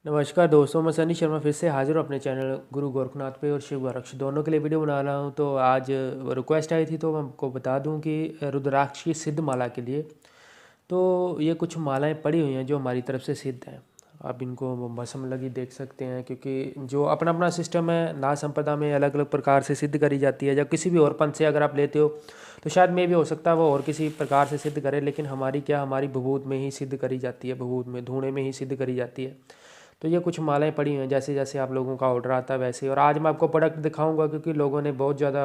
नमस्कार दोस्तों, मैं सनी शर्मा फिर से हाजिर हूँ अपने चैनल गुरु गोरखनाथ पे और शिव गोरक्ष दोनों के लिए वीडियो बना रहा हूँ। तो आज रिक्वेस्ट आई थी तो मैं आपको बता दूँ कि रुद्राक्ष की सिद्ध माला के लिए तो ये कुछ मालाएं पड़ी हुई हैं जो हमारी तरफ से सिद्ध हैं। आप इनको भस्म लगी देख सकते हैं, क्योंकि जो अपना अपना सिस्टम है, नाग संप्रदाय में अलग अलग प्रकार से सिद्ध करी जाती है। या किसी भी और पंथ से अगर आप लेते हो तो शायद में भी हो सकता है वो और किसी प्रकार से सिद्ध करे, लेकिन हमारी क्या, हमारी भभूत में ही सिद्ध करी जाती है, भभूत में धूणे में ही सिद्ध करी जाती है। तो ये कुछ मालाएं पड़ी हुई हैं, जैसे जैसे आप लोगों का ऑर्डर आता है वैसे। और आज मैं आपको प्रोडक्ट दिखाऊंगा क्योंकि लोगों ने बहुत ज़्यादा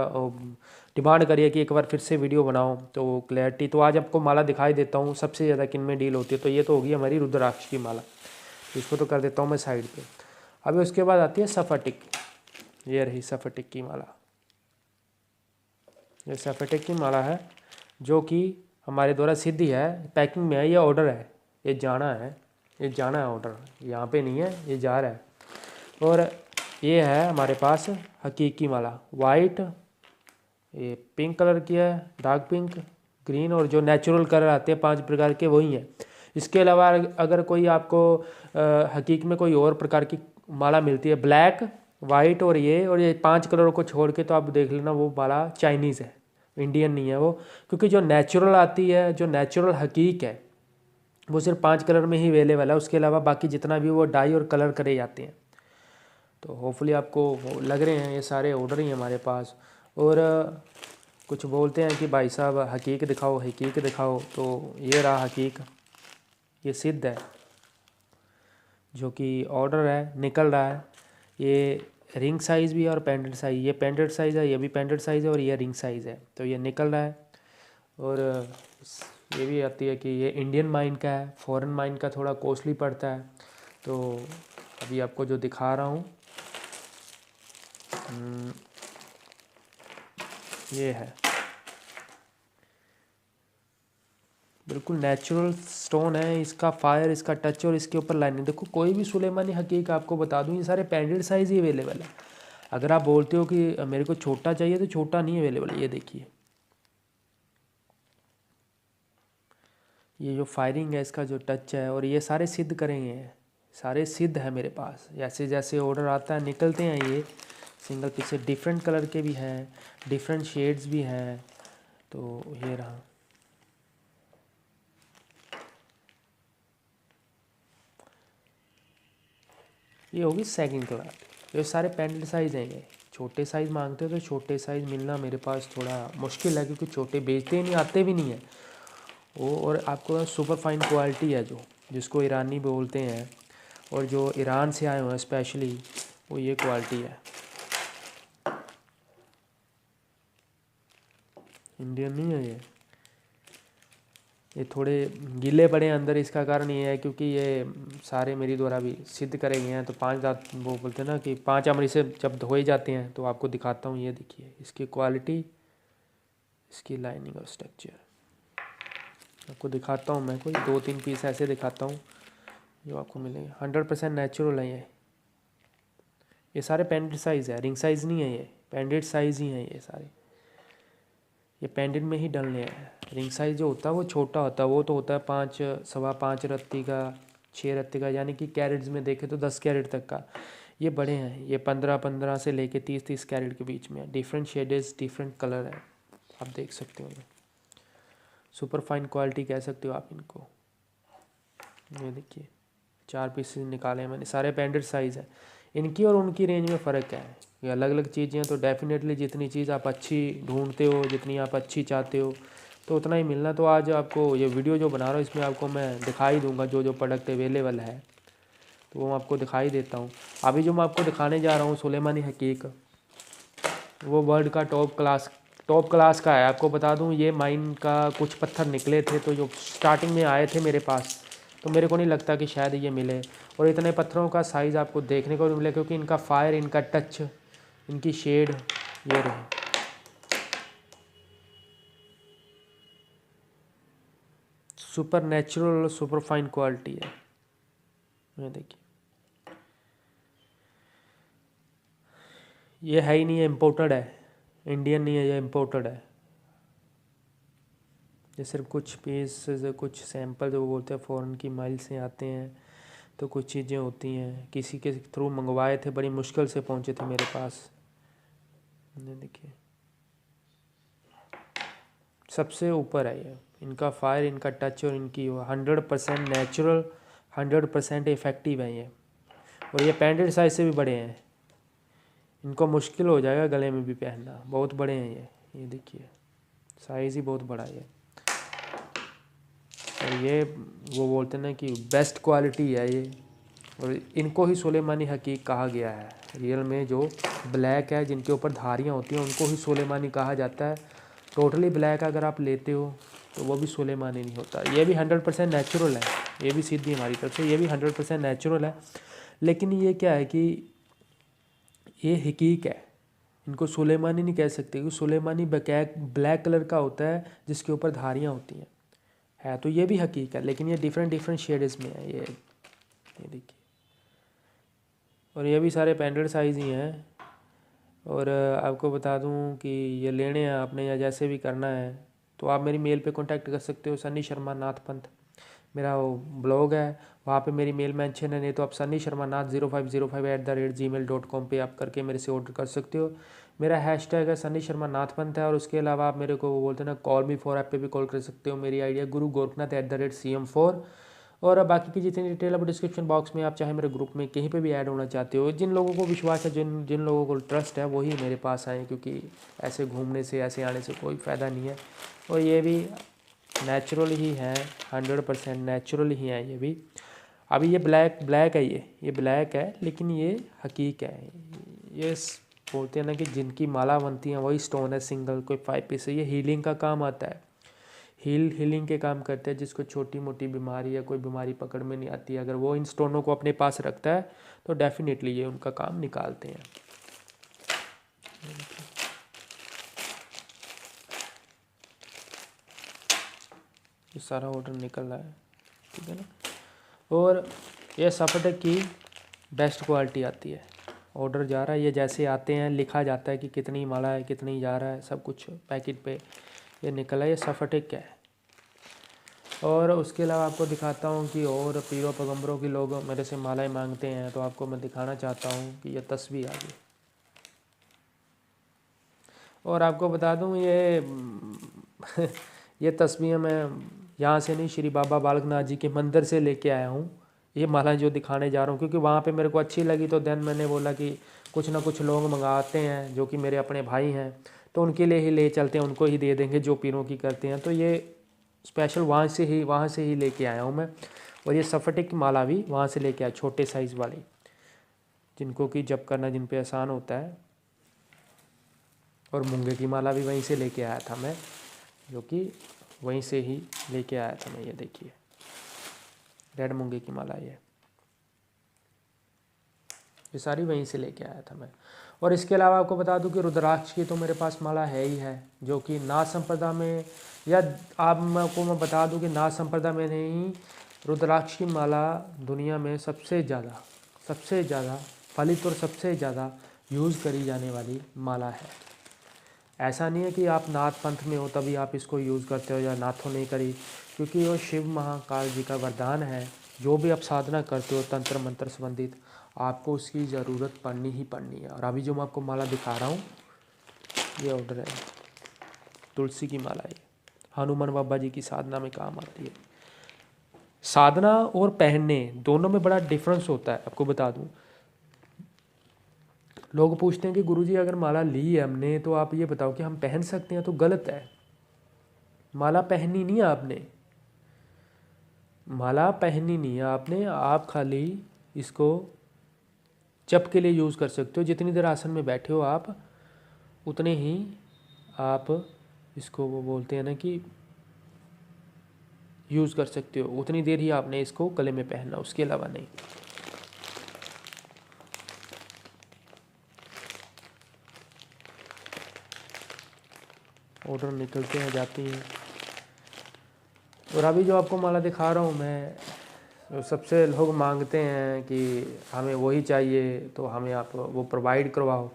डिमांड करी है कि एक बार फिर से वीडियो बनाओ तो क्लैरिटी। तो आज आपको माला दिखाई देता हूँ सबसे ज़्यादा किन में डील होती है। तो ये तो होगी हमारी रुद्राक्ष की माला, इसको तो कर देता हूँ मैं साइड पे। अभी उसके बाद आती है सफाटिक। ये रही सफाटिक की माला। ये सफाटिक की माला है जो कि हमारे द्वारा सिद्धि है, पैकिंग में है, ये ऑर्डर है, ये जाना है, ये जाना है ऑर्डर, यहाँ पे नहीं है, ये जा रहा है। और ये है हमारे पास हकीकी माला, वाइट, ये पिंक कलर की है, डार्क पिंक, ग्रीन, और जो नेचुरल कलर आते हैं 5 प्रकार के वही हैं। इसके अलावा अगर कोई आपको हकीक में कोई और प्रकार की माला मिलती है, ब्लैक, वाइट और ये 5 कलरों को छोड़ के, तो आप देख लेना वो माला चाइनीज़ है, इंडियन नहीं है वो। क्योंकि जो नेचुरल आती है, जो नेचुरल हकीक है, वो सिर्फ 5 कलर में ही अवेलेबल है। उसके अलावा बाकी जितना भी वो डाई और कलर करे जाते हैं। तो होपफुली आपको लग रहे हैं ये सारे ऑर्डर ही हमारे पास। और कुछ बोलते हैं कि भाई साहब हकीक दिखाओ, हकीक दिखाओ, तो ये रहा हकीक, ये सिद्ध है जो कि ऑर्डर है, निकल रहा है। ये रिंग साइज़ भी है और पेंडेंट साइज़, ये पेंडेंट साइज़ है, ये भी पेंडेंट साइज़ है, और ये रिंग साइज़ है। तो ये निकल रहा है। और ये भी आती है कि ये इंडियन माइन का है, फॉरेन माइन का थोड़ा कॉस्टली पड़ता है। तो अभी आपको जो दिखा रहा हूँ ये है बिल्कुल नेचुरल स्टोन है। इसका फायर, इसका टच और इसके ऊपर लाइनिंग देखो, कोई भी सुलेमानी हकीक आपको बता दूं, ये सारे पेंडेंट साइज़ ही अवेलेबल है। अगर आप बोलते हो कि मेरे को छोटा चाहिए तो छोटा नहीं अवेलेबल है। ये देखिए, ये जो फायरिंग है, इसका जो टच है, और ये सारे सिद्ध करेंगे, सारे सिद्ध है मेरे पास। जैसे जैसे ऑर्डर आता है निकलते हैं ये सिंगल पीस से। डिफरेंट कलर के भी हैं, डिफरेंट शेड्स भी हैं। तो ये रहा, ये होगी सेकंड क्लास। ये सारे पेंडेंट साइज़ हैं। ये छोटे साइज़ मांगते हो तो छोटे साइज़ मिलना मेरे पास थोड़ा मुश्किल है, क्योंकि छोटे बेचते ही नहीं, आते भी नहीं है वो। और आपको सुपर फाइन क्वालिटी है जो, जिसको ईरानी बोलते हैं, और जो ईरान से आए हुए हैं स्पेशली, वो ये क्वालिटी है। इंडियन नहीं है ये थोड़े गीले पड़े हैं अंदर। इसका कारण ये है क्योंकि ये सारे मेरी द्वारा भी सिद्ध करे गए हैं। तो 5 दांत वो बोलते हैं ना कि 5 अमृत से जब धोए जाते हैं। तो आपको दिखाता हूँ, ये देखिए इसकी क्वालिटी, इसकी लाइनिंग और स्ट्रक्चर आपको दिखाता हूँ। मैं कोई 2-3 पीस ऐसे दिखाता हूँ जो आपको मिलेंगे। 100% नेचुरल है ये सारे पेंडेंट साइज़ है, रिंग साइज़ नहीं है, ये पेंडेंट साइज़ ही है ये सारे। ये पेंडेंट में ही डलने हैं। रिंग साइज़ जो होता है वो छोटा होता है, वो तो होता है 5, 5.25 रत्ती का, 6 रत्ती का, यानी कि कैरेट्स में देखें तो 10 कैरेट तक का। ये बड़े हैं, ये 15-15 से लेके 30-30 कैरेट के बीच में है। डिफरेंट शेडेस, डिफरेंट कलर है, आप देख सकते हो। सुपर फाइन क्वालिटी कह सकते हो आप इनको। ये देखिए 4 पीसेस निकाले हैं मैंने, सारे पेंडेंट साइज़ है। इनकी और उनकी रेंज में फ़र्क है, ये अलग अलग चीज़ें हैं। तो डेफिनेटली जितनी चीज़ आप अच्छी ढूंढते हो, जितनी आप अच्छी चाहते हो, तो उतना ही मिलना। तो आज आपको ये वीडियो जो बना रहा हूँ इसमें आपको मैं दिखाई दूंगा जो जो प्रोडक्ट अवेलेबल है, तो वो मैं आपको दिखाई देता हूँ। अभी जो मैं आपको दिखाने जा रहा हूँ सुलेमानी हकीक, वो वर्ल्ड का टॉप क्लास का है। आपको बता दूँ, ये माइन का कुछ पत्थर निकले थे तो जो स्टार्टिंग में आए थे मेरे पास, तो मेरे को नहीं लगता कि शायद ये मिले। और इतने पत्थरों का साइज़ आपको देखने को नहीं मिले, क्योंकि इनका फायर, इनका टच, इनकी शेड, ये रहे। Super natural, super fine quality है। ये देखिए, ये है ही नहीं है, इम्पोर्टेड है, इंडियन नहीं है, ये इम्पोर्टेड है। ये सिर्फ कुछ पीस, कुछ सैंपल जो बोलते हैं फॉरेन की माइल से आते हैं। तो कुछ चीज़ें होती हैं, किसी के थ्रू मंगवाए थे, बड़ी मुश्किल से पहुंचे थे मेरे पास। ये देखिए सबसे ऊपर है ये, इनका फायर, इनका टच और इनकी 100% नेचुरल, 100% इफ़ेक्टिव है ये। और ये पैंटेड साइज से भी बड़े हैं, इनको मुश्किल हो जाएगा गले में भी पहनना, बहुत बड़े हैं ये देखिए साइज़ ही बहुत बड़ा है ये। और ये वो बोलते हैं ना कि बेस्ट क्वालिटी है ये, और इनको ही सुलेमानी हकीक कहा गया है। रियल में जो ब्लैक है, जिनके ऊपर धारियाँ होती हैं, उनको ही सुलेमानी कहा जाता है। टोटली ब्लैक अगर आप लेते हो तो वो भी सुलेमानी नहीं होता। ये भी 100% नेचुरल है, ये भी सीधी हमारी तरफ से, ये भी 100% नेचुरल है। लेकिन ये क्या है कि ये हकीक है, इनको सुलेमानी नहीं कह सकते, क्योंकि सुलेमानी ब्लैक कलर का होता है जिसके ऊपर धारियाँ होती हैं, है तो ये भी हकीक है, लेकिन ये डिफरेंट शेड्स में है ये देखिए। और ये भी सारे पैंडेड साइज़ ही हैं। और आपको बता दूं कि ये लेने हैं आपने या जैसे भी करना है तो आप मेरी मेल पे कांटेक्ट कर सकते हो, सन्नी शर्मा नाथ पंथ मेरा वो ब्लॉग है, वहाँ पे मेरी मेल मेंशन है। नहीं तो आप सन्नी शर्मा नाथ 0505@gmail.com पे आप करके मेरे से ऑर्डर कर सकते हो। मेरा हैशटैग है सन्नी शर्मा नाथ पंथ है। और उसके अलावा आप मेरे को वो बोलते हैं ना कॉल मी फॉर ऐप पे भी कॉल कर सकते हो। मेरी आईडी है गुरु गोरखनाथ @CM4। और बाकी की जितनी डिटेल अब डिस्क्रिप्शन बॉक्स में, आप चाहे मेरे ग्रुप में कहीं पे भी ऐड होना चाहते हो, जिन लोगों को विश्वास है, जिन जिन लोगों को ट्रस्ट है, वही मेरे पास आए, क्योंकि ऐसे घूमने से, ऐसे आने से कोई फ़ायदा नहीं है। और ये भी नेचुरल ही है, 100% नेचुरल ही है ये भी। अभी ये ब्लैक है, ये ब्लैक है, लेकिन ये हकीक है। ये बोलते हैं ना कि जिनकी माला बनती है वही स्टोन है, सिंगल कोई 5 पीस है। ये हीलिंग का काम आता है, हीलिंग के काम करते हैं। जिसको छोटी मोटी बीमारी या कोई बीमारी पकड़ में नहीं आती है, अगर वो इन स्टोनों को अपने पास रखता है तो डेफिनेटली ये उनका काम निकालते हैं। ये सारा ऑर्डर निकल रहा है, ठीक है ना। और ये सफटेक की बेस्ट क्वालिटी आती है। ऑर्डर जा रहा है, ये जैसे आते हैं लिखा जाता है कि कितनी माला है, कितनी जा रहा है, सब कुछ पैकेट पे ये निकला है। ये सफटेक है। और उसके अलावा आपको दिखाता हूँ कि और पीरों पैगंबरों की लोग मेरे से मालाएं मांगते हैं, तो आपको मैं दिखाना चाहता हूँ कि ये तस्वीर आ गई। और आपको बता दूँ ये ये तस्वीर मैं यहाँ से नहीं, श्री बाबा बालकनाथ जी के मंदिर से लेके आया हूँ। ये माला जो दिखाने जा रहा हूँ, क्योंकि वहाँ पे मेरे को अच्छी लगी, तो देन मैंने बोला कि कुछ ना कुछ लोग मंगाते हैं जो कि मेरे अपने भाई हैं, तो उनके लिए ही ले चलते हैं, उनको ही दे देंगे जो पीरों की करते हैं। तो ये स्पेशल वहाँ से ही लेके आया हूँ मैं। और ये सफटेक की माला भी वहाँ से लेके आया, छोटे साइज़ वाली, जिनको कि जप करना जिन पे आसान होता है। और मूंगे की माला भी वहीं से लेके आया था मैं, जो कि वहीं से ही लेके आया था मैं। ये देखिए रेड मूंगे की माला, ये सारी वहीं से लेके आया था मैं। और इसके अलावा आपको बता दूं कि रुद्राक्ष की तो मेरे पास माला है ही है, जो कि नाथ संप्रदाय में, या आपको मैं बता दूं कि नाथ संप्रदाय में नहीं, रुद्राक्ष की माला दुनिया में सबसे ज़्यादा फलित और सबसे ज़्यादा यूज़ करी जाने वाली माला है। ऐसा नहीं है कि आप नाथ पंथ में हो तभी आप इसको यूज़ करते हो या नाथों नहीं करी, क्योंकि वो शिव महाकाल जी का वरदान है। जो भी आप साधना करते हो तंत्र मंत्र संबंधित, आपको उसकी ज़रूरत पड़नी ही पड़नी है। और अभी जो मैं आपको माला दिखा रहा हूँ, ये ऑर्डर है तुलसी की माला। ये हनुमान बाबा जी की साधना में काम आती है। साधना और पहनने दोनों में बड़ा डिफरेंस होता है, आपको बता दूँ। लोग पूछते हैं कि गुरुजी अगर माला ली है हमने, तो आप ये बताओ कि हम पहन सकते हैं, तो गलत है। माला पहननी नहीं है आपने, माला पहननी नहीं है आपने, आप खाली इसको जप के लिए यूज़ कर सकते हो। जितनी देर आसन में बैठे हो आप, उतने ही आप इसको वो बोलते हैं ना कि यूज़ कर सकते हो, उतनी देर ही आपने इसको गले में पहनना, उसके अलावा नहीं। ऑर्डर निकलते हैं, जाती हैं। और अभी जो आपको माला दिखा रहा हूँ मैं, तो सबसे लोग मांगते हैं कि हमें वही चाहिए, तो हमें आप वो प्रोवाइड करवाओ।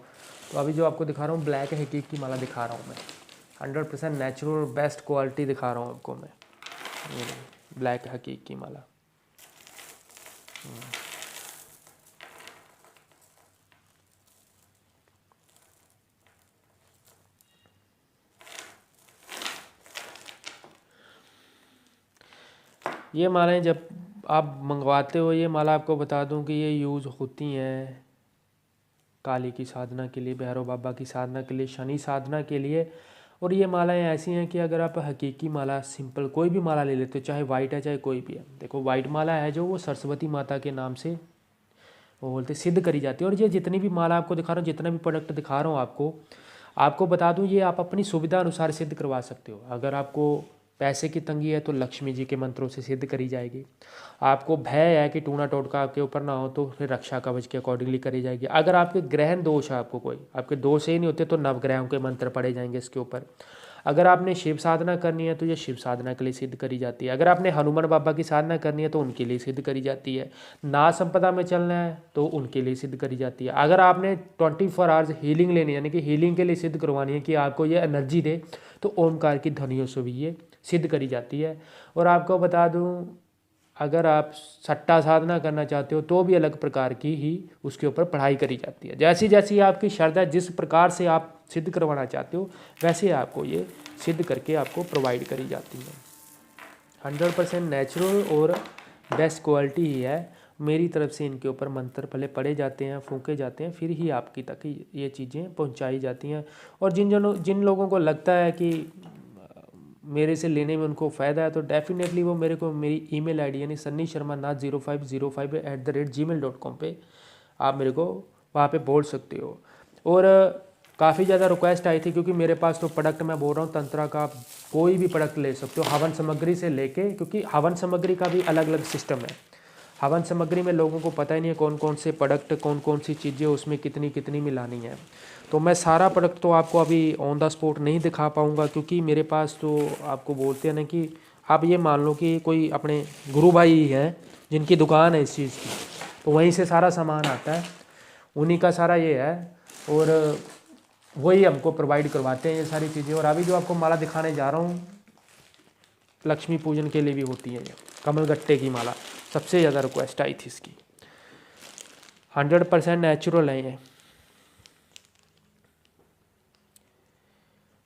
तो अभी जो आपको दिखा रहा हूँ ब्लैक हकीक की माला दिखा रहा हूँ मैं, 100% नेचुरल बेस्ट क्वालिटी दिखा रहा हूँ आपको मैं। ये ब्लैक हकीक की माला, ये मालाएं जब आप मंगवाते हो, ये माला आपको बता दूं कि ये यूज़ होती हैं काली की साधना के लिए, भैरव बाबा की साधना के लिए, शनि साधना के लिए। और ये मालाएं ऐसी हैं कि अगर आप हकीकी माला सिंपल कोई भी माला ले लेते हो, चाहे वाइट है चाहे कोई भी है, देखो वाइट माला है जो वो सरस्वती माता के नाम से वो बोलते सिद्ध करी जाती है। और ये जितनी भी माला आपको दिखा रहा हूँ, जितना भी प्रोडक्ट दिखा रहा हूँ आपको, आपको बता दूँ ये आप अपनी सुविधा अनुसार सिद्ध करवा सकते हो। अगर आपको पैसे की तंगी है तो लक्ष्मी जी के मंत्रों से सिद्ध करी जाएगी। आपको भय है कि टूना टोटका आपके ऊपर ना हो तो फिर रक्षा कवच के अकॉर्डिंगली करी जाएगी। अगर आपके ग्रहण दोष है, आपको कोई आपके दोष ही नहीं होते तो नवग्रहों के मंत्र पढ़े जाएंगे इसके ऊपर। अगर आपने शिव साधना करनी है तो ये शिव साधना के लिए सिद्ध करी जाती है। अगर आपने हनुमान बाबा की साधना करनी है तो उनके लिए सिद्ध करी जाती है। नाग संपदा में चलना है तो उनके लिए सिद्ध करी जाती है। अगर आपने 24 आवर्स हीलिंग लेनी है, यानी कि हीलिंग के लिए सिद्ध करवानी है कि आपको ये एनर्जी दे, तो ओमकार की ध्वनियों से भी ये सिद्ध करी जाती है। और आपको बता दूं, अगर आप सट्टा साधना करना चाहते हो तो भी अलग प्रकार की ही उसके ऊपर पढ़ाई करी जाती है। जैसी जैसी आपकी श्रद्धा, जिस प्रकार से आप सिद्ध करवाना चाहते हो वैसे आपको ये सिद्ध करके आपको प्रोवाइड करी जाती है। 100% नेचुरल और बेस्ट क्वालिटी ही है। मेरी तरफ से इनके ऊपर मंत्र पहले पढ़े जाते हैं, फूंके जाते हैं, फिर ही आपकी तक ये चीज़ें पहुंचाई जाती हैं। और जिन लोगों को लगता है कि मेरे से लेने में उनको फ़ायदा है तो डेफिनेटली वो मेरे को मेरी ईमेल आईडी यानी sunnisharma0505@gmail.com पे आप मेरे को वहाँ पे बोल सकते हो। और काफ़ी ज़्यादा रिक्वेस्ट आई थी क्योंकि मेरे पास तो प्रोडक्ट, मैं बोल रहा हूँ तंत्रा का आप कोई भी प्रोडक्ट ले सकते हो हवन सामग्री से लेके, क्योंकि हवन सामग्री का भी अलग अलग सिस्टम है। हवन सामग्री में लोगों को पता ही नहीं है कौन कौन से प्रोडक्ट, कौन कौन सी चीज़ें उसमें कितनी कितनी मिलानी है। तो मैं सारा प्रोडक्ट तो आपको अभी ऑन द स्पॉट नहीं दिखा पाऊँगा, क्योंकि मेरे पास तो आपको बोलते हैं ना कि आप ये मान लो कि कोई अपने गुरु भाई ही हैं जिनकी दुकान है इस चीज़ की, तो वहीं से सारा सामान आता है, उन्हीं का सारा ये है, और वही हमको प्रोवाइड करवाते हैं ये सारी चीज़ें। और अभी जो आपको माला दिखाने जा रहा हूँ लक्ष्मी पूजन के लिए भी होती है, ये कमलगट्टे की माला सबसे ज़्यादा रिक्वेस्ट आई थी इसकी। 100% नेचुरल है ये।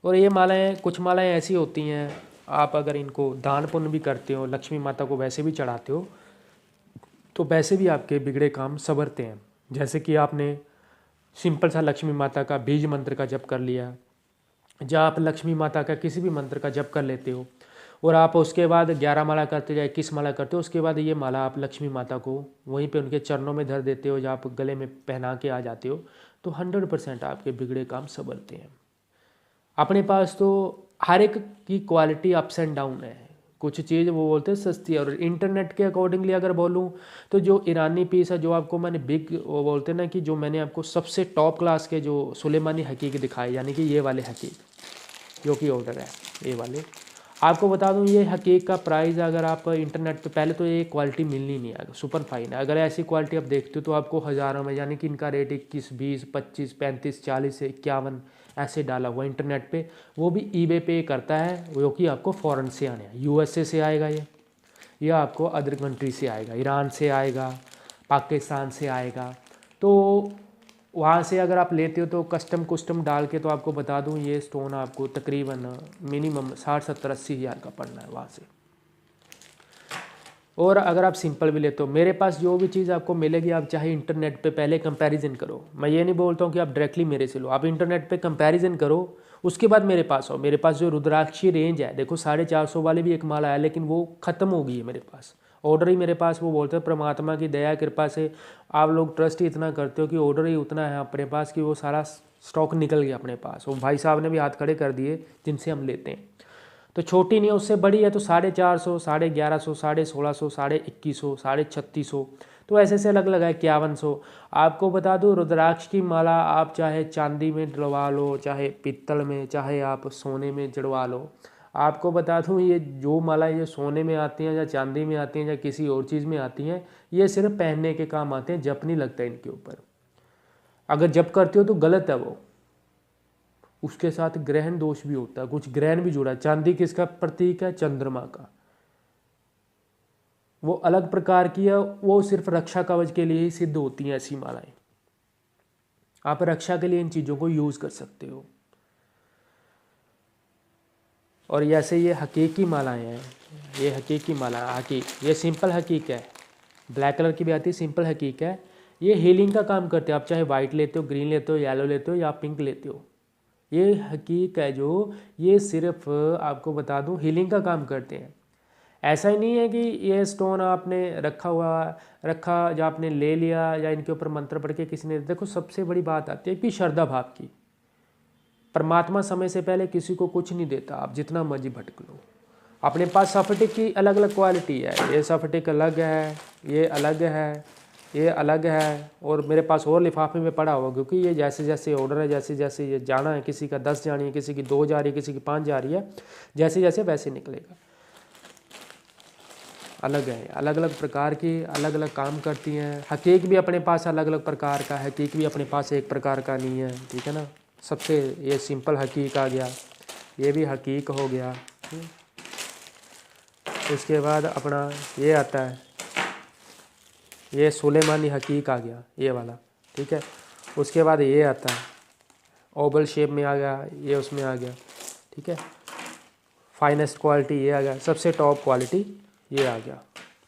और ये मालाएं, कुछ मालाएं ऐसी होती हैं आप अगर इनको दान पुण्य भी करते हो, लक्ष्मी माता को वैसे भी चढ़ाते हो, तो वैसे भी आपके बिगड़े काम संवरते हैं। जैसे कि आपने सिंपल सा लक्ष्मी माता का बीज मंत्र का जप कर लिया, जहाँ आप लक्ष्मी माता का किसी भी मंत्र का जप कर लेते हो और आप उसके बाद 11 माला करते हो या 21 माला करते हो, उसके बाद ये माला आप लक्ष्मी माता को वहीं पे उनके चरणों में धर देते हो या आप गले में पहना के आ जाते हो, तो 100% आपके बिगड़े काम संभलते हैं। अपने पास तो हर एक की क्वालिटी अप्स एंड डाउन है। कुछ चीज़ वो बोलते हैं सस्ती है, और इंटरनेट के अकॉर्डिंगली अगर बोलूँ तो जो ईरानी पीस है, जो आपको मैंने बिग वो बोलते हैं ना कि जो मैंने आपको सबसे टॉप क्लास के जो सुलेमानी हकीक दिखाए, यानी कि ये वाले हकीक जो कि ऑर्डर है ये वाले, आपको बता दूं ये हकीक का प्राइस अगर आप इंटरनेट पे, पहले तो ये क्वालिटी मिलनी नहीं है, सुपर फाइन है। अगर ऐसी क्वालिटी आप देखते हो तो आपको हज़ारों में, यानी कि इनका रेट 21, 20, 25, 35, 40 से 51 ऐसे डाला हुआ इंटरनेट पे। वो भी ईबे पे करता है, जो कि आपको फ़ॉरेन से आने हैं, यूएसए से आएगा ये, या आपको अदर कंट्री से आएगा, ईरान से आएगा, पाकिस्तान से आएगा। तो वहाँ से अगर आप लेते हो तो कस्टम डाल के, तो आपको बता दूँ ये स्टोन आपको तकरीबन मिनिमम 60-70-80 हज़ार का पड़ना है वहाँ से। और अगर आप सिंपल भी लेते हो, मेरे पास जो भी चीज़ आपको मिलेगी, आप चाहे इंटरनेट पे पहले कंपैरिजन करो। मैं ये नहीं बोलता हूँ कि आप डायरेक्टली मेरे से लो, आप इंटरनेट पे कंपैरिजन करो, उसके बाद मेरे पास आओ। मेरे पास जो रुद्राक्षी रेंज है, देखो 450 वाले भी एक माला है, लेकिन वो ख़त्म हो गई है मेरे पास, ऑर्डर ही मेरे पास। वो बोलते हैं परमात्मा की दया कृपा से आप लोग ट्रस्ट ही इतना करते हो कि ऑर्डर ही उतना है अपने पास कि वो सारा स्टॉक निकल गया अपने पास। वो भाई साहब ने भी हाथ खड़े कर दिए जिनसे हम लेते हैं। तो छोटी नहीं है, उससे बड़ी है तो 450, 1150, 1650, 2100, 3600, तो ऐसे से अलग अलग है, 5100। आपको बता दूं रुद्राक्ष की माला आप चाहे चांदी में जड़वा लो, चाहे पीतल में, चाहे आप सोने में जड़वा लो। आपको बता दूं ये जो माला ये सोने में आती हैं या चांदी में आती हैं या किसी और चीज़ में आती हैं, ये सिर्फ पहनने के काम आते हैं, जप नहीं लगता है इनके ऊपर। अगर जप करते हो तो गलत है वो, उसके साथ ग्रहण दोष भी होता है, कुछ ग्रहण भी जुड़ा है। चांदी किसका प्रतीक है? चंद्रमा का। वो अलग प्रकार की है, वो सिर्फ रक्षा कवच के लिए ही सिद्ध होती हैं ऐसी मालाएं। आप रक्षा के लिए इन चीज़ों को यूज़ कर सकते हो। और जैसे ये हकीकी मालाएं हैं, ये हकीकी माला हकीक, ये सिंपल हकीक है, ब्लैक कलर की भी आती है, सिंपल हकीक है। ये हीलिंग का काम करते हैं। आप चाहे वाइट लेते हो, ग्रीन लेते हो, येलो लेते हो या पिंक लेते हो, ये हकीक है जो ये सिर्फ आपको बता दूं हीलिंग का काम करते हैं। ऐसा ही नहीं है कि ये स्टोन आपने रखा या आपने ले लिया या इनके ऊपर मंत्र पढ़ के किसी ने, देखो सबसे बड़ी बात आती है कि श्रद्धा भाव की। परमात्मा समय से पहले किसी को कुछ नहीं देता, आप जितना मर्जी भटक लो। अपने पास सफटिक की अलग अलग क्वालिटी है, ये सफटिक अलग है, ये अलग है, ये अलग है, और मेरे पास और लिफाफे में पड़ा हुआ, क्योंकि ये जैसे जैसे ऑर्डर है, जैसे जैसे ये जाना है, किसी का 10 जानी है, किसी की 2 जा रही है, किसी की 5 जा रही है, जैसे जैसे वैसे निकलेगा। अलग है, अलग अलग प्रकार की अलग अलग काम करती हैं। हकीक भी अपने पास अलग अलग प्रकार का है, हकीक भी अपने पास एक प्रकार का नहीं है, ठीक है ना। सबसे ये सिंपल हकीक आ गया, ये भी हकीक हो गया। उसके बाद अपना ये आता है, ये सुलेमानी हकीक आ गया, ये वाला, ठीक है। उसके बाद ये आता है, ओवल शेप में आ गया, ये उसमें आ गया, ठीक है। फाइनेस्ट क्वालिटी ये आ गया, सबसे टॉप क्वालिटी ये आ गया।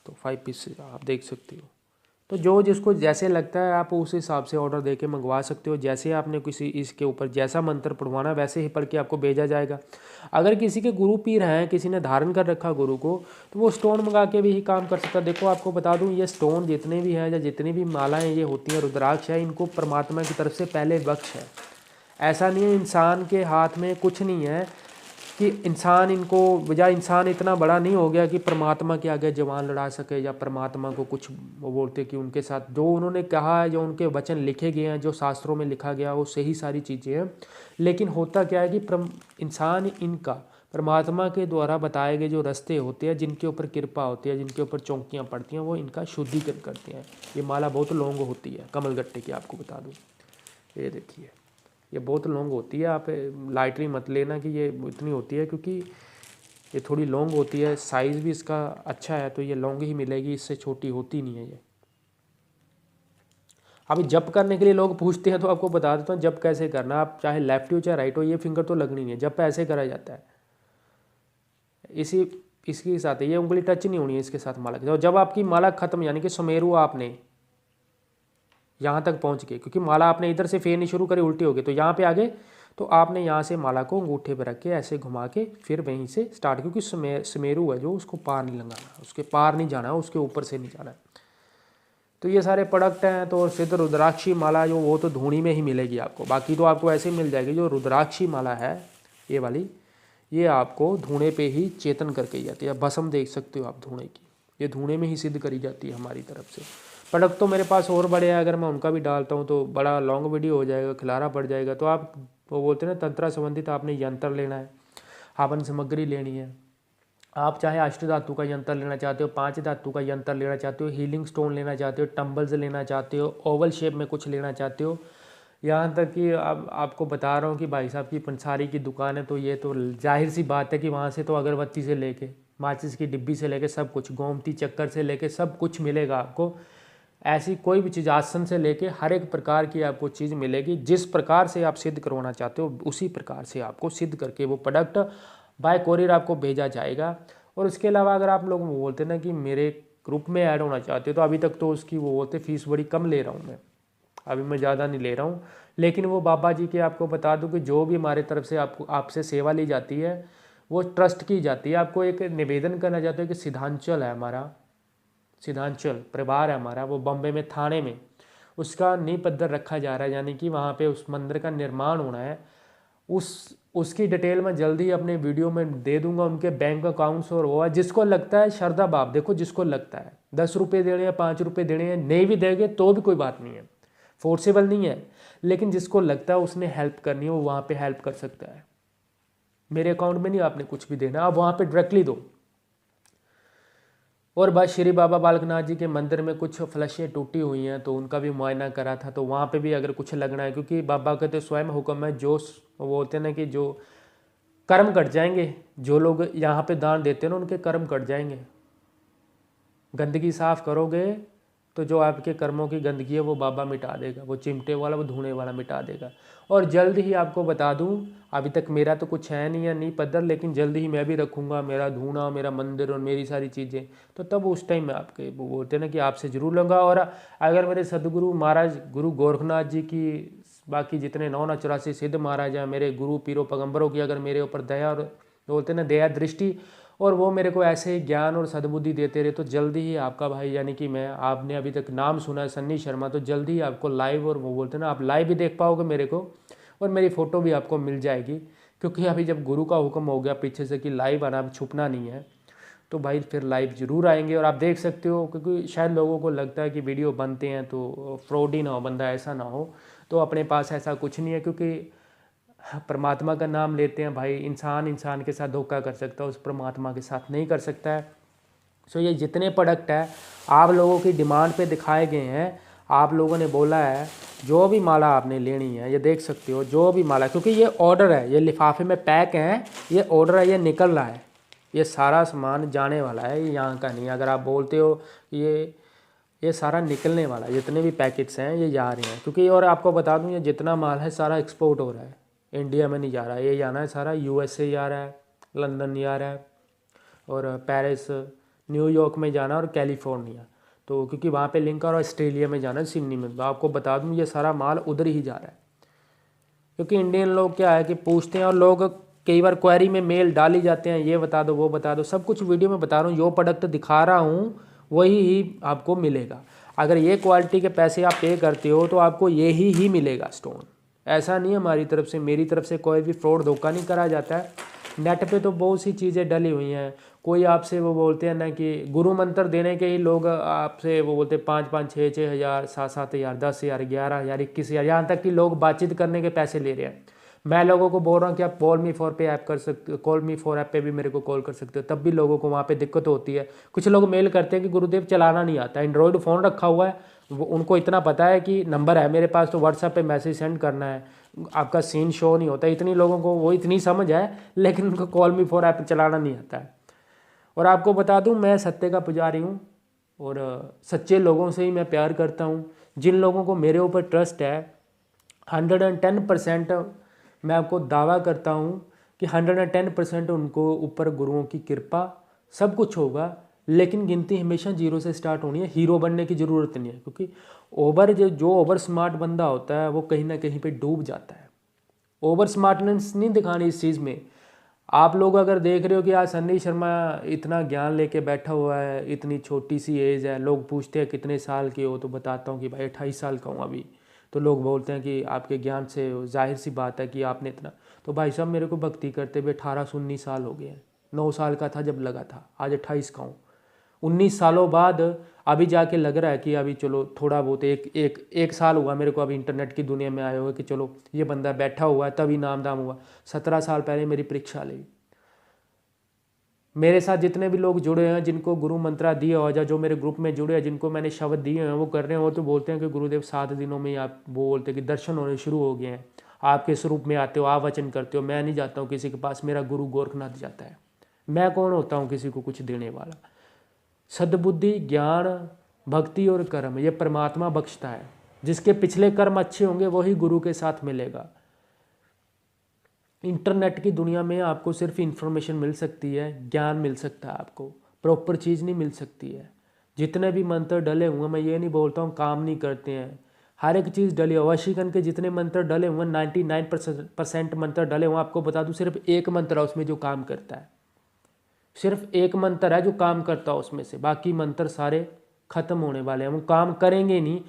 तो 5 पीस आप देख सकते हो। तो जो जिसको जैसे लगता है आप उस हिसाब से ऑर्डर दे के मंगवा सकते हो। जैसे आपने किसी इसके ऊपर जैसा मंत्र पढ़वाना वैसे ही पढ़ के आपको भेजा जाएगा। अगर किसी के गुरु पीर हैं, किसी ने धारण कर रखा गुरु को, तो वो स्टोन मंगा के भी ही काम कर सकता है। देखो आपको बता दूं, ये स्टोन जितने भी हैं या जितनी भी मालाएं ये होती हैं, रुद्राक्ष है, इनको परमात्मा की तरफ से पहले बख्श है। ऐसा नहीं है इंसान के हाथ में कुछ नहीं है कि इंसान इनको, या इंसान इतना बड़ा नहीं हो गया कि परमात्मा के आगे जवान लड़ा सके, या परमात्मा को कुछ वो बोलते कि उनके साथ जो उन्होंने कहा है, जो उनके वचन लिखे गए हैं, जो शास्त्रों में लिखा गया, वो सही सारी चीज़ें हैं। लेकिन होता क्या है कि इंसान इनका परमात्मा के द्वारा बताए गए जो रास्ते होते हैं, जिनके ऊपर कृपा होती है, जिनके ऊपर चौंकियाँ पड़ती हैं, वो इनका शुद्धिकरण करते हैं। ये माला बहुत लॉन्ग होती है कमलगट्टे की, आपको बता दूँ। ये देखिए, ये बहुत लॉन्ग होती है, आप लाइटली मत लेना कि ये इतनी होती है, क्योंकि ये थोड़ी लॉन्ग होती है। साइज़ भी इसका अच्छा है, तो ये लॉन्ग ही मिलेगी, इससे छोटी होती नहीं है ये। अभी जप करने के लिए लोग पूछते हैं, तो आपको बता देता हूँ जप कैसे करना। आप चाहे लेफ्ट हो चाहे राइट हो, ये फिंगर तो लगनी नहीं है। जप ऐसे करा जाता है, इसके साथ ये उंगली टच नहीं होनी है इसके साथ माला की। तो जब आपकी माला खत्म, यानी कि सुमेरु आपने यहाँ तक पहुँच गए, क्योंकि माला आपने इधर से फेरनी शुरू करी, उल्टी हो गई, तो यहाँ पे आ गए, तो आपने यहाँ से माला को अंगूठे पर रख के ऐसे घुमा के फिर वहीं से स्टार्ट, क्योंकि सुमेरु है जो, उसको पार नहीं लगाना, उसके पार नहीं जाना है, उसके ऊपर से नहीं जाना है। तो ये सारे प्रोडक्ट हैं। तो सिद्ध रुद्राक्षी माला जो, वो तो धूनी में ही मिलेगी आपको, बाकी तो आपको ऐसे मिल जाएगी। जो रुद्राक्षी माला है ये वाली, ये आपको धूने पे ही चेतन करके जाती है। भस्म देख सकते हो आप धूने की, ये धूने में ही सिद्ध करी जाती है हमारी तरफ से। प्रोडक्ट तो मेरे पास और बड़े हैं, अगर मैं उनका भी डालता हूँ तो बड़ा लॉन्ग वीडियो हो जाएगा, खिलारा पड़ जाएगा। तो आप वो बोलते हैं ना, तंत्र संबंधित आपने यंत्र लेना है, हवन सामग्री लेनी है, आप चाहे अष्ट धातु का यंत्र लेना चाहते हो, 5 धातु का यंत्र लेना चाहते हो, हीलिंग स्टोन लेना चाहते हो, टम्बल्स लेना चाहते हो, ओवल शेप में कुछ लेना चाहते हो, यहाँ तक कि अब आपको बता रहा हूँ कि भाई साहब की पंसारी की दुकान है, तो ये तो जाहिर सी बात है कि वहाँ से तो अगरबत्ती से लेके, माचिस की डिब्बी से लेके सब कुछ, गोमती चक्कर से लेके सब कुछ मिलेगा आपको। ऐसी कोई भी चीज़, आसन से लेके हर एक प्रकार की आपको चीज़ मिलेगी। जिस प्रकार से आप सिद्ध करवाना चाहते हो उसी प्रकार से आपको सिद्ध करके वो प्रोडक्ट बाय कोरियर आपको भेजा जाएगा। और उसके अलावा अगर आप लोग बोलते ना कि मेरे ग्रुप में ऐड होना चाहते हो, तो अभी तक तो उसकी वो बोलते फीस बड़ी कम ले रहा हूँ मैं, अभी मैं ज़्यादा नहीं ले रहा हूँ। लेकिन वो बाबा जी के आपको बता दूँ कि जो भी हमारे तरफ से आपको आपसे सेवा ली जाती है वो ट्रस्ट की जाती है। आपको एक निवेदन करना चाहते हो कि सिद्धांचल है हमारा, सिद्धांचल परिवार है हमारा, वो बॉम्बे में थाने में उसका नींव पत्थर रखा जा रहा है, यानी कि वहाँ पे उस मंदिर का निर्माण होना है। उसकी डिटेल मैं जल्दी अपने वीडियो में दे दूंगा, उनके बैंक अकाउंट्स और वो है। जिसको लगता है श्रद्धा भाव, देखो जिसको लगता है 10 रुपये देने हैं, 5 रुपये देने हैं, नहीं भी देंगे तो भी कोई बात नहीं है, फोर्सेबल नहीं है। लेकिन जिसको लगता है उसने हेल्प करनी है, वो वहाँ पे हेल्प कर सकता है। मेरे अकाउंट में नहीं आपने कुछ भी देना, आप वहाँ पे डायरेक्टली दो। और बस श्री बाबा बालकनाथ जी के मंदिर में कुछ फ्लशें टूटी हुई हैं, तो उनका भी मुआयना करा था, तो वहाँ पे भी अगर कुछ लगना है, क्योंकि बाबा का तो स्वयं हुक्म है, जो वो बोलते हैं ना कि जो कर्म कट जाएंगे, जो लोग यहाँ पे दान देते हैं ना उनके कर्म कट जाएंगे। गंदगी साफ़ करोगे तो जो आपके कर्मों की गंदगी है वो बाबा मिटा देगा, वो चिमटे वाला वो धुने वाला मिटा देगा। और जल्द ही आपको बता दूं, अभी तक मेरा तो कुछ है नहीं, या नहीं पद्धर, लेकिन जल्द ही मैं भी रखूँगा मेरा धूना, मेरा मंदिर और मेरी सारी चीज़ें। तो तब उस टाइम मैं आपके वो बोलते हैं ना कि आपसे ज़रूर लूँगा। और अगर मेरे सदगुरु महाराज गुरु गोरखनाथ जी की, बाकी जितने 984 सिद्ध महाराज हैं, मेरे गुरु पीरो पैगंबरों की अगर मेरे ऊपर दया और बोलते हैं ना दया दृष्टि, और वो मेरे को ऐसे ज्ञान और सद्बुद्धि देते रहे, तो जल्दी ही आपका भाई यानी कि मैं, आपने अभी तक नाम सुना है सन्नी शर्मा, तो जल्दी ही आपको लाइव, और वो बोलते हैं ना आप लाइव भी देख पाओगे मेरे को, और मेरी फ़ोटो भी आपको मिल जाएगी। क्योंकि अभी जब गुरु का हुक्म हो गया पीछे से कि लाइव आना, अब छुपना नहीं है, तो भाई फिर लाइव ज़रूर आएंगे। और आप देख सकते हो, क्योंकि शायद लोगों को लगता है कि वीडियो बनते हैं तो फ्रॉड ही ना हो बंदा, ऐसा ना हो, तो अपने पास ऐसा कुछ नहीं है। क्योंकि परमात्मा का नाम लेते हैं भाई, इंसान इंसान के साथ धोखा कर सकता है, उस परमात्मा के साथ नहीं कर सकता है। सो ये जितने प्रोडक्ट है आप लोगों की डिमांड पे दिखाए गए हैं, आप लोगों ने बोला है जो भी माला आपने लेनी है, ये देख सकते हो जो भी माला, क्योंकि ये ऑर्डर है, ये लिफाफे में पैक है, ये ऑर्डर है, ये निकल रहा है, ये सारा सामान जाने वाला है, ये यहाँ का नहीं। अगर आप बोलते हो ये सारा निकलने वाला है, जितने भी पैकेट्स हैं ये जा रहे हैं। क्योंकि और आपको बता दूँ, ये जितना माल है सारा एक्सपोर्ट हो रहा है, इंडिया में नहीं जा रहा है, ये जाना है सारा यूएसए जा रहा है, लंदन जा रहा है, और पेरिस, न्यूयॉर्क में जाना, और कैलिफोर्निया, तो क्योंकि वहाँ पे लिंक, और ऑस्ट्रेलिया में जाना है सिडनी में। तो आपको बता दूँ ये सारा माल उधर ही जा रहा है। क्योंकि इंडियन लोग क्या है कि पूछते हैं, और लोग कई बार क्वेरी में मेल डाल ही जाते हैं, ये बता दो वो बता दो, सब कुछ वीडियो में बता रहा हूँ, जो प्रोडक्ट दिखा रहा हूँ वही ही आपको मिलेगा। अगर ये क्वालिटी के पैसे आप पे करते हो तो आपको यही ही मिलेगा स्टोन। ऐसा नहीं है हमारी तरफ से, मेरी तरफ से कोई भी फ्रॉड धोखा नहीं करा जाता है। नेट पे तो बहुत सी चीज़ें डली हुई हैं, कोई आपसे वो बोलते हैं ना कि गुरु मंत्र देने के ही लोग आपसे वो बोलते 5-5, 6-6 हज़ार, 7-7 हज़ार, 10 हज़ार, 11 हज़ार, 21 हज़ार, यहाँ तक कि लोग बातचीत करने के पैसे ले रहे हैं। मैं लोगों को बोल रहा हूँ कि आप कॉल मी फॉर पे ऐप कर सकते हो, कॉल मी फॉर ऐप पे भी मेरे को कॉल कर सकते हो, तब भी लोगों को वहाँ पे दिक्कत होती है। कुछ लोग मेल करते हैं कि गुरुदेव चलाना नहीं आता, एंड्रॉयड फ़ोन रखा हुआ है, वो उनको इतना पता है कि नंबर है मेरे पास तो व्हाट्सएप पे मैसेज सेंड करना है, आपका सीन शो नहीं होता। इतनी लोगों को वो इतनी समझ है, लेकिन उनको कॉल मी फॉर ऐप चलाना नहीं आता है। और आपको बता दूं, मैं सत्य का पुजारी हूँ, और सच्चे लोगों से ही मैं प्यार करता हूँ। जिन लोगों को मेरे ऊपर ट्रस्ट है, 110% मैं आपको दावा करता हूँ कि 110% उनको ऊपर गुरुओं की कृपा सब कुछ होगा। लेकिन गिनती हमेशा 0 से स्टार्ट होनी है, हीरो बनने की ज़रूरत नहीं है। क्योंकि जो ओवर स्मार्ट बंदा होता है वो कहीं ना कहीं पे डूब जाता है। ओवर स्मार्टनेस नहीं दिखानी इस चीज़ में। आप लोग अगर देख रहे हो कि आज सन्नी शर्मा इतना ज्ञान लेके बैठा हुआ है, इतनी छोटी सी एज है, लोग पूछते हैं कितने साल के हो, तो बताता हूँ कि भाई 28 साल का हूँ अभी। तो लोग बोलते हैं कि आपके ज्ञान से जाहिर सी बात है कि आपने इतना, तो भाई साहब मेरे को भक्ति करते हुए 18-19 साल हो गए हैं। 9 साल का था जब लगा था, आज 28 का हूँ। 19 सालों बाद अभी जाके लग रहा है कि अभी चलो थोड़ा बहुत एक साल हुआ मेरे को अभी इंटरनेट की दुनिया में आए हुए कि चलो ये बंदा बैठा हुआ है, तभी नाम दाम हुआ। 17 साल पहले मेरी परीक्षा ली। मेरे साथ जितने भी लोग जुड़े हैं, जिनको गुरु मंत्रा दिया हो, या जो मेरे ग्रुप में जुड़े हैं, जिनको मैंने शब्द दिए हैं, वो कर रहे हैं। वो तो बोलते हैं कि गुरुदेव 7 दिनों में ही आप, वो बोलते हैं कि दर्शन होने शुरू हो गए हैं, आपके स्वरूप में आते हो, आप वचन करते हो। मैं नहीं जाता हूँ किसी के पास, मेरा गुरु गोरखनाथ जाता है। मैं कौन होता हूँ किसी को कुछ देने वाला? सद्बुद्धि, ज्ञान, भक्ति और कर्म ये परमात्मा बख्शता है। जिसके पिछले कर्म अच्छे होंगे वही गुरु के साथ मिलेगा। इंटरनेट की दुनिया में आपको सिर्फ इंफॉर्मेशन मिल सकती है, ज्ञान मिल सकता है, आपको प्रॉपर चीज़ नहीं मिल सकती है। जितने भी मंत्र डले हुए, मैं ये नहीं बोलता हूँ काम नहीं करते हैं, हर एक चीज़ डली हुआ। वशीकरण के जितने मंत्र डले हुए 99% मंत्र डले हुए। आपको बता दूँ सिर्फ एक मंत्र है उसमें जो काम करता है, सिर्फ एक मंत्र है जो काम करता है उसमें से, बाकी मंत्र सारे खत्म होने वाले हैं, वो काम करेंगे नहीं।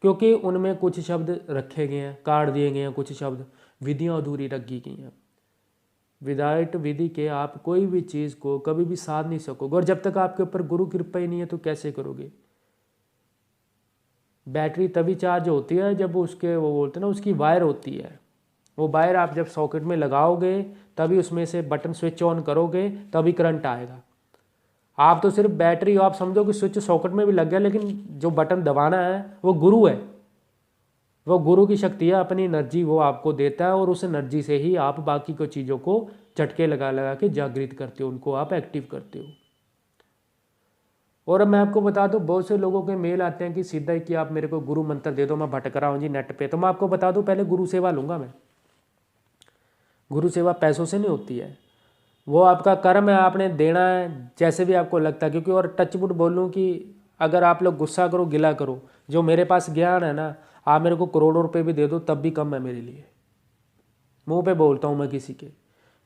क्योंकि उनमें कुछ शब्द रखे गए हैं, काट दिए गए हैं, कुछ शब्द, विधियाँ अधूरी रख गई हैं। विदाउट विधि के आप कोई भी चीज़ को कभी भी साध नहीं सकोगे। और जब तक आपके ऊपर गुरु कृपा ही नहीं है तो कैसे करोगे? बैटरी तभी चार्ज होती है जब उसके, वो बोलते हैं ना, उसकी वायर होती है। वो वायर आप जब सॉकेट में लगाओगे तभी उसमें से बटन स्विच ऑन करोगे, तभी करंट आएगा। आप तो सिर्फ बैटरी, आप समझो कि स्विच सॉकेट में भी लग गया, लेकिन जो बटन दबाना है वो गुरु है। वो गुरु की शक्ति है, अपनी एनर्जी वो आपको देता है, और उस एनर्जी से ही आप बाकी को चीज़ों को झटके लगा लगा के जागृत करते हो, उनको आप एक्टिव करते हो। और अब मैं आपको बता दूं, बहुत से लोगों के मेल आते हैं कि सीधा ही कि आप मेरे को गुरु मंत्र दे दो, मैं भटक रहा हूँ जी नेट पे। तो मैं आपको बता दूं, पहले गुरु सेवा लूँगा मैं। गुरु सेवा पैसों से नहीं होती है, वो आपका कर्म है, आपने देना है जैसे भी आपको लगता है। क्योंकि और टचवुड बोलूँ कि अगर आप लोग गुस्सा करो, गिला करो, जो मेरे पास ज्ञान है ना, आप मेरे को करोड़ों रुपए भी दे दो तब भी कम है मेरे लिए। मुंह पे बोलता हूँ मैं किसी के,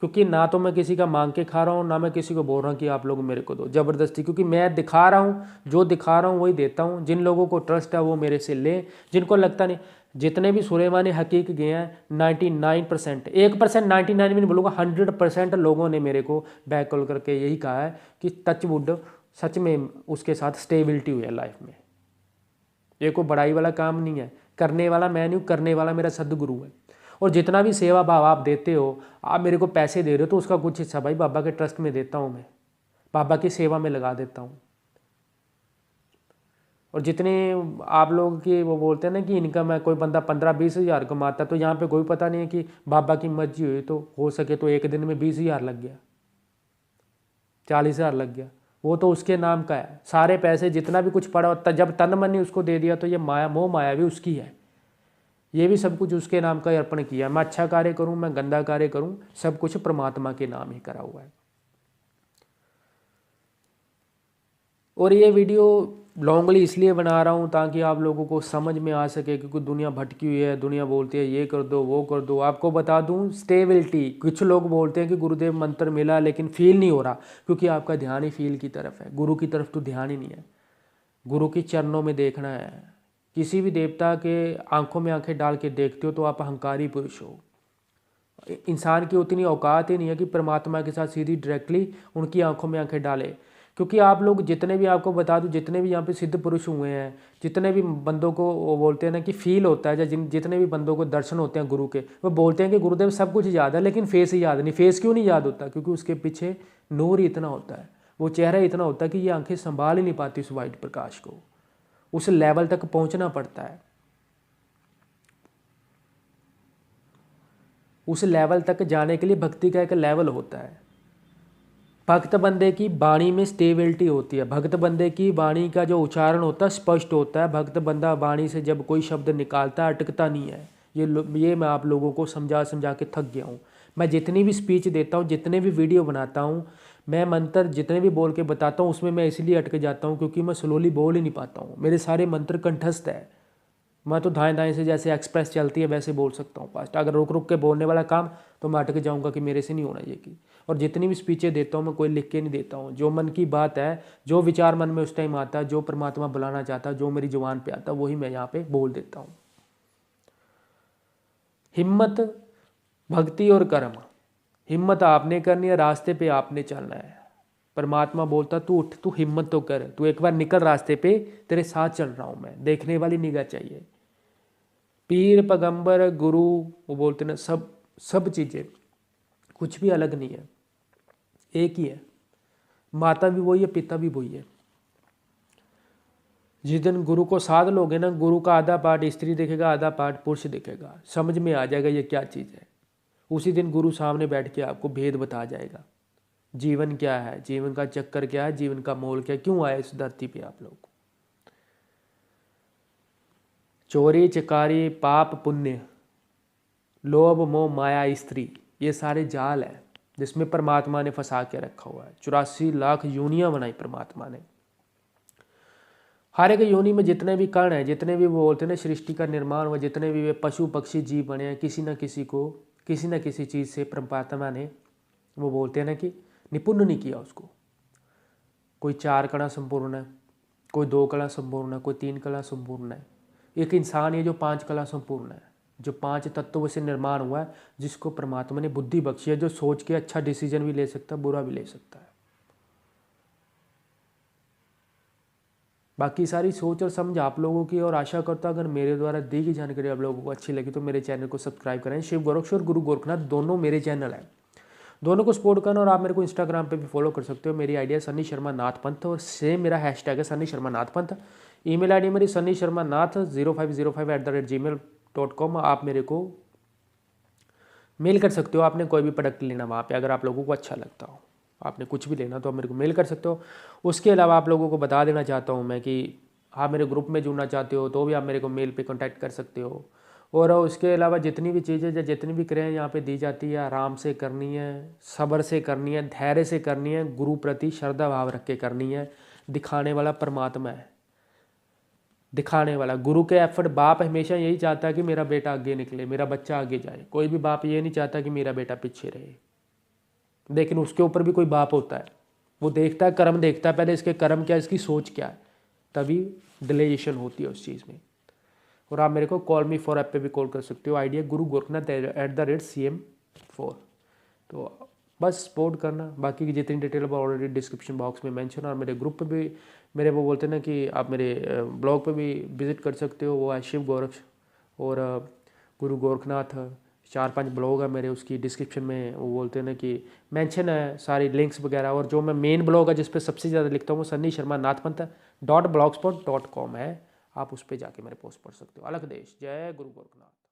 क्योंकि ना तो मैं किसी का मांग के खा रहा हूँ, ना मैं किसी को बोल रहा हूँ कि आप लोग मेरे को दो ज़बरदस्ती। क्योंकि मैं दिखा रहा हूँ, जो दिखा रहा हूँ वही देता हूँ। जिन लोगों को ट्रस्ट है वो मेरे से लें, जिनको लगता नहीं। जितने भी सुलेमानी हकीक गए हैं 99%, 1% 99 भी नहीं बोलूँगा, 100% लोगों ने मेरे को बैक कॉल करके यही कहा है कि टचवुड सच में उसके साथ स्टेबिलिटी हुई है लाइफ में। ये कोई बड़ाई वाला काम नहीं है, करने वाला मैं नहीं हूँ, करने वाला मेरा सदगुरु है। और जितना भी सेवा भाव आप देते हो, आप मेरे को पैसे दे रहे हो तो उसका कुछ हिस्सा भाई बाबा के ट्रस्ट में देता हूँ, मैं बाबा की सेवा में लगा देता हूँ। और जितने आप लोग की वो बोलते हैं ना कि इनकम है, कोई बंदा 15-20 हज़ार कमाता, तो यहाँ पे कोई पता नहीं है कि बाबा की मर्जी हुई तो हो सके तो एक दिन में 20 हज़ार लग गया, 40 हज़ार लग गया, वो तो उसके नाम का है। सारे पैसे जितना भी कुछ पड़ा होता, जब तन मन ने उसको दे दिया तो ये माया, मोह माया भी उसकी है। ये भी सब कुछ उसके नाम का अर्पण किया। मैं अच्छा कार्य करूं, मैं गंदा कार्य करूं, सब कुछ परमात्मा के नाम ही करा हुआ है। और ये वीडियो लॉन्गली इसलिए बना रहा हूं ताकि आप लोगों को समझ में आ सके, क्योंकि दुनिया भटकी हुई है, दुनिया बोलती है ये कर दो वो कर दो। आपको बता दूं, स्टेबिलिटी, कुछ लोग बोलते हैं कि गुरुदेव मंत्र मिला लेकिन फील नहीं हो रहा, क्योंकि आपका ध्यान ही फील की तरफ है, गुरु की तरफ तो ध्यान ही नहीं है। गुरु के चरणों में देखना है। किसी भी देवता के आंखों में आंखें डाल के देखते हो तो आप अहंकारी पुरुष हो। इंसान की उतनी औकात ही नहीं है कि परमात्मा के साथ सीधी डायरेक्टली उनकी आंखों में आंखें डाले। क्योंकि आप लोग जितने भी, आपको बता दूं, जितने भी यहाँ पे सिद्ध पुरुष हुए हैं, जितने भी बंदों को वो बोलते हैं ना कि फील होता है, या जितने भी बंदों को दर्शन होते हैं गुरु के, वो बोलते हैं कि गुरुदेव सब कुछ याद है लेकिन फेस ही याद नहीं। फेस क्यों नहीं याद होता? क्योंकि उसके पीछे नूर ही इतना होता है, वो चेहरा इतना होता है कि ये आंखें संभाल ही नहीं पाती उस वाइट प्रकाश को। उस लेवल तक पहुंचना पड़ता है। उस लेवल तक जाने के लिए भक्ति का एक लेवल होता है। भक्त बंदे की वाणी में स्टेबिलिटी होती है, भक्त बंदे की वाणी का जो उच्चारण होता है स्पष्ट होता है। भक्त बंदा वाणी से जब कोई शब्द निकालता है अटकता नहीं है। ये मैं आप लोगों को समझा समझा के थक गया हूँ। मैं जितनी भी स्पीच देता हूँ, जितने भी वीडियो बनाता हूँ, मैं मंत्र जितने भी बोल के बताता हूँ, उसमें मैं इसलिए अटक जाता हूँ क्योंकि मैं स्लोली बोल ही नहीं पाता हूँ। मेरे सारे मंत्र कंठस्थ है। मैं तो दाएं दाएं से जैसे एक्सप्रेस चलती है वैसे बोल सकता हूँ फास्ट। अगर रुक रुक के बोलने वाला काम तो मैं अटक जाऊँगा कि मेरे से नहीं होना ये की। और जितनी भी स्पीचें देता हूँ मैं कोई लिख के नहीं देता हूँ। जो मन की बात है, जो विचार मन में उस टाइम आता है, जो परमात्मा बुलाना चाहता है, जो मेरी जुबान पे आता है, वही मैं यहाँ पे बोल देता हूँ। हिम्मत, भक्ति और कर्म। हिम्मत आपने करनी है, रास्ते पे आपने चलना है। परमात्मा बोलता तू उठ, तू हिम्मत तो कर, तू एक बार निकल रास्ते पे, तेरे साथ चल रहा हूँ मैं। देखने वाली निगाह चाहिए। पीर, पैगंबर, गुरु, वो बोलते ना, सब चीज़ें कुछ भी अलग नहीं है, एक ही है। माता भी वही है, पिता भी वही है। जिस दिन गुरु को साध लोगे ना, गुरु का आधा पार्ट स्त्री देखेगा, आधा पार्ट पुरुष देखेगा, समझ में आ जाएगा ये क्या चीज़ है। उसी दिन गुरु सामने बैठ के आपको भेद बता जाएगा। जीवन क्या है, जीवन का चक्कर क्या है, जीवन का मोल क्या है, क्यों आए इस धरती पे आप लोग। चोरी चकारी, पाप पुण्य, लोभ मोह माया स्त्री, ये सारे जाल है जिसमें परमात्मा ने फंसा के रखा हुआ है। 84 लाख योनियां बनाई परमात्मा ने। हर एक योनि में जितने भी कण हैं, जितने भी वो बोलते हैं ना सृष्टि का निर्माण हुआ, जितने भी वे पशु पक्षी जीव बने हैं, किसी न किसी को किसी न किसी चीज़ से परमात्मा ने, वो बोलते हैं ना कि निपुण नहीं किया उसको। कोई 4 कला संपूर्ण है, कोई 2 कला संपूर्ण है, कोई 3 कला संपूर्ण है। एक इंसान है जो 5 कला संपूर्ण है, जो 5 तत्वों से निर्माण हुआ है, जिसको परमात्मा ने बुद्धि बख्शी है, जो सोच के अच्छा डिसीजन भी ले सकता है, बुरा भी ले सकता है। बाकी सारी सोच और समझ आप लोगों की, और आशा करता अगर मेरे द्वारा दी गई जानकारी आप लोगों को अच्छी लगी तो मेरे चैनल को सब्सक्राइब करें। शिव गोरक्षर, गुरु गोरखनाथ दोनों मेरे चैनल हैं, दोनों को सपोर्ट करना। और आप मेरे को इंस्टाग्राम पे भी फॉलो कर सकते हो। मेरी आईडी है सन्नी शर्मा नाथ पंथ, और सेम मेरा हैशटैग है सन्नी शर्मा नाथ पंथ। ईमेल आईडी मेरी सन्नी शर्मा नाथ 0505@gmail.com। आप मेरे को मेल कर सकते हो, आपने कोई भी प्रोडक्ट लेना वहाँ पे, अगर आप लोगों को अच्छा लगता हो। आपने कुछ भी लेना तो आप मेरे को मेल कर सकते हो। उसके अलावा आप लोगों को बता देना चाहता हूँ मैं कि आप मेरे ग्रुप में जुड़ना चाहते हो तो भी आप मेरे को मेल पे कांटेक्ट कर सकते हो। और उसके अलावा जितनी भी चीज़ें या जितनी भी क्रियाएं यहाँ पे दी जाती है आराम से करनी है, सब्र से करनी है, धैर्य से करनी है, गुरु प्रति श्रद्धा भाव रख के करनी है। दिखाने वाला परमात्मा है, दिखाने वाला गुरु के एफर्ट। बाप हमेशा यही चाहता है कि मेरा बेटा आगे निकले, मेरा बच्चा आगे जाए। कोई भी बाप ये नहीं चाहता कि मेरा बेटा पीछे रहे। लेकिन उसके ऊपर भी कोई बाप होता है, वो देखता है, कर्म देखता है, पहले इसके कर्म क्या है, इसकी सोच क्या है, तभी डिलेशन होती है उस चीज़ में। और आप मेरे को कॉल मी फॉर ऐप पे भी कॉल कर सकते हो। आईडी है गुरु गोरखनाथ @CM4। तो बस सपोर्ट करना। बाकी की जितनी डिटेल ऑलरेडी डिस्क्रिप्शन बॉक्स में मेंशन, और मेरे ग्रुप पे भी, मेरे वो बोलते हैं ना कि आप मेरे ब्लॉग पे भी विजिट कर सकते हो। वो है शिव गोरख और गुरु गोरखनाथ, 4-5 ब्लॉग है मेरे, उसकी डिस्क्रिप्शन में वो बोलते हैं ना कि मेंशन है सारी लिंक्स वगैरह। और जो मैं मेन ब्लॉग है जिस पे सबसे ज़्यादा लिखता हूँ वो सन्नी शर्मा नाथपंथ .blogspot.com है। आप उस पर जाके मेरे पोस्ट पढ़ सकते हो। अलग देश, जय गुरु गोरखनाथ।